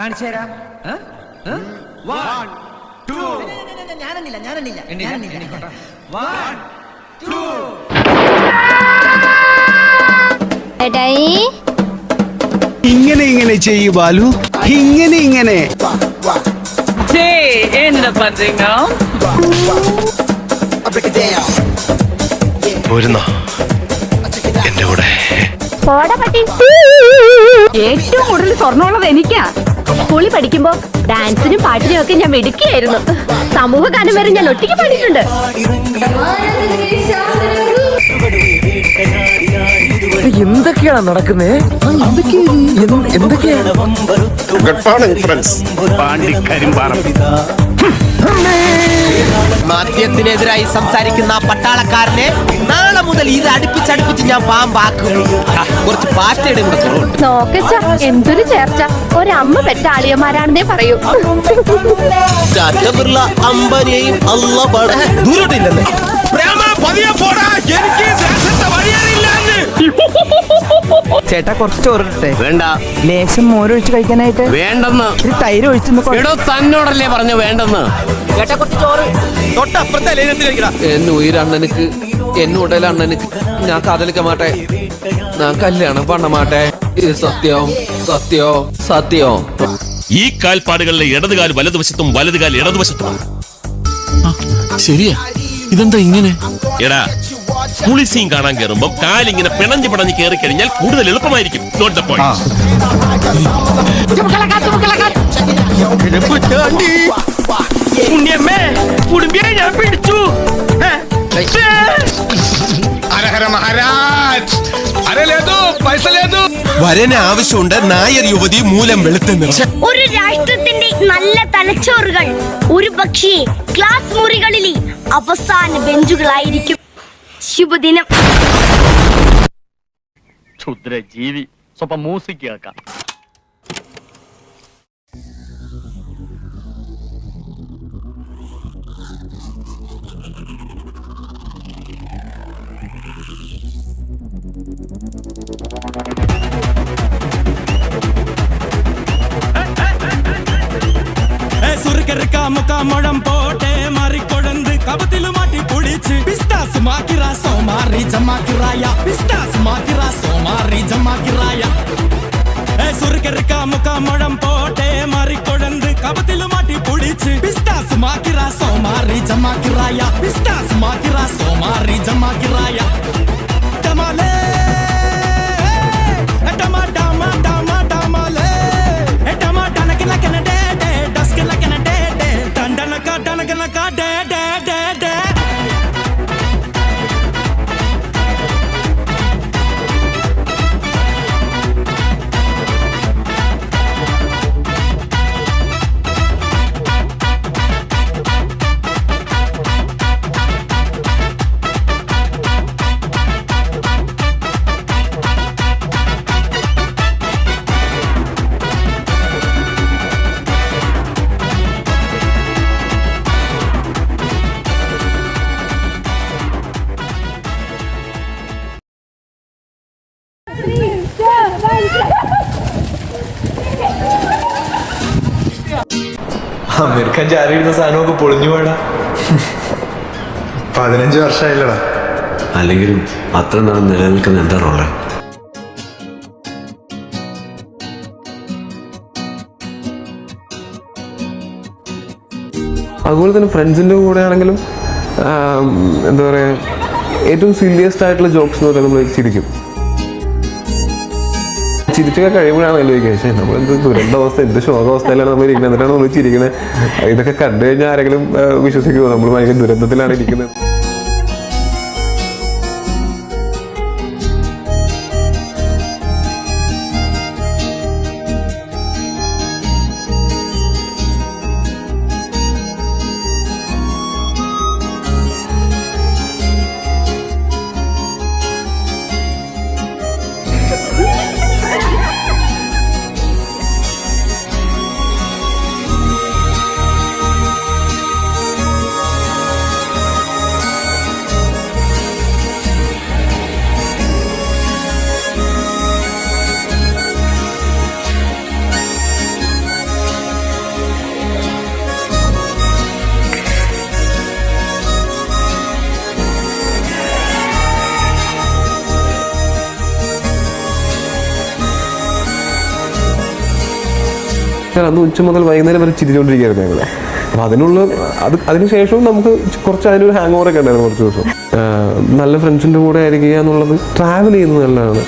കാണിച്ചു തരാം. ഇങ്ങനെ ചെയ്യൂ ബാലു, ഇങ്ങനെ എന്താ പண்றீங்க? എന്റെ കൂടെ ഏറ്റവും കൂടുതൽ സ്വർണ്ണമുള്ളത് എനിക്കാ. സ്കൂളിൽ പഠിക്കുമ്പോ ഡാൻസിനും പാട്ടിനും ഒക്കെ ഞാൻ മിടുക്കിയായിരുന്നു. സമൂഹ ഗാനം വരെ ഞാൻ ഒറ്റയ്ക്ക് പാടിയിട്ടുണ്ട്. എന്തൊക്കെയാണ് നടക്കുന്നേ? എന്തൊക്കെയാണ്? മദ്യത്തിനെതിരായി സംസാരിക്കുന്ന പട്ടാളക്കാരനെ നാളെ മുതൽ ഇത് അടുപ്പിച്ചടുപ്പിച്ച് ഞാൻ പാമ്പാക്കും. കുറച്ച് പാറ്റയുടെ കൂടെ കുറവുണ്ട്. നോക്കച്ച എന്തൊരു ചേർച്ച. ഒരമ്മ പെറ്റ ആളിയന്മാരാണെന്നേ പറയൂ. അമ്പനെയും അല്ല ദൂരോട്ടില്ലെന്ന് ചേട്ടാ കുറച്ച് ചോറിട്ടെ. വേണ്ട. ലേശം മോരൊഴിച്ച് കഴിക്കാനായിട്ട് വേണ്ടെന്ന്. തൈര് ഒഴിച്ചു. തന്നോടല്ലേ പറഞ്ഞു വേണ്ടെന്ന്. എൻ ഉയരണ്ണനുക്ക് എന്നോടല അണ്ണനുക്ക് ഞാൻ കാതലിക്ക മാട്ടെ, ഞാൻ കല്യാണം പണ്ണ മാട്ടെ. ഇത് സത്യം സത്യം സത്യം. ഈ കാൽപ്പാടുകളിലെ ഇടതുകാൽ വലതുവശത്തും വലതുകാൽ ഇടതുവശത്തും. ശരിയാ, ഇതെന്താ ഇങ്ങനെ? എടാ, പുളിസീൻ കാണാൻ കയറുമ്പോ കാലിങ്ങനെ പിണഞ്ഞ് കയറി കഴിഞ്ഞാൽ കൂടുതൽ എളുപ്പമായിരിക്കും. Note the point. ഞാൻ പിടിച്ചു. വരന് ആവശ്യമുണ്ട് നായർ യുവതി മൂലം വെളുത്ത നിറം. ഒരു രാഷ്ട്രത്തിന്റെ നല്ല തലച്ചോറുകൾ ഒരു പക്ഷേ ക്ലാസ് മുറികളിലെ അവസാന ബെഞ്ചുകളായിരിക്കും. ശുഭദിനം. ക്ഷുദ്ര ജീവി സ്വപ്പം മ്യൂസിക് കേൾക്കാം. മുഖം പോട്ടെ മാറിക്കൊഴന്ത് കപത്തില് മാറ്റി കുടിച്ച് പിസ്താസ് മാക്കിറാ സോമാറി ജമാക്കിറായ പിസ്താസ് മാക്കിറാ സോമാറി ജമാക്കിറായ സുർക്കറിക്ക മുഖം പോട്ടെ മാറിക്കൊഴന്ത് കപത്തില് മാറ്റി കുടിച്ച് പിസ്താസ് മാക്കിറാ സോമാറി ജമാക്കിറായ പിസ്താസ് മാക്കിറാ സോമാറി ജമാക്കിറായ ടമാലേ ടമാ ടമാ ടമാ ടമാലേ ടമാ ടനക്കന കനഡേ ഡസ്കന കനഡേ ടണ്ടനക ടനകനക ഡേ ഡേ ഡേ ഡേ. അമീർഖാൻ ചാരിയിരുന്ന സാധനമൊക്കെ പൊളിഞ്ഞു പോയടാ. 15 വർഷമായില്ലടാ. അല്ലെങ്കിലും അത്ര നാൾ നിലനിൽക്കുന്ന എന്താണുള്ളത്? അതുപോലെ തന്നെ ഫ്രണ്ട്സിൻ്റെ കൂടെ ആണെങ്കിലും എന്താ പറയുക, ഏറ്റവും സീരിയസ് ആയിട്ടുള്ള ജോക്സ് എന്ന് പറയുന്നത് നമ്മൾ ചിരിക്കും. ചിരിച്ചൊക്കെ കഴിയുമ്പോഴാണ് ആലോചിക്കുക, പക്ഷേ നമ്മളെന്ത് ദുരന്താവസ്ഥ, എന്ത് ശോകാവസ്ഥയിലാണ് നമ്മൾ ഇരിക്കുന്നത്, എന്നിട്ടാണ് നമ്മൾ ചിരിക്കുന്നത്. ഇതൊക്കെ കണ്ടു കഴിഞ്ഞാൽ ആരെങ്കിലും വിശ്വസിക്കുമോ നമ്മൾ ഭയങ്കര ദുരന്തത്തിലാണ് ഇരിക്കുന്നത്? വെച്ചാൽ അന്ന് ഉച്ച മുതൽ വൈകുന്നേരം വരെ ചിരിച്ചുകൊണ്ടിരിക്കുകയായിരുന്നു ഞങ്ങൾ. അപ്പോൾ അതിനുശേഷവും നമുക്ക് കുറച്ച് അതിനൊരു ഹാങ് ഓവറൊക്കെ ഉണ്ടായിരുന്നു കുറച്ച് ദിവസം. നല്ല ഫ്രണ്ട്സിൻ്റെ കൂടെ ആയിരിക്കുക എന്നുള്ളത്, ട്രാവൽ ചെയ്യുന്നത് നല്ലതാണ്.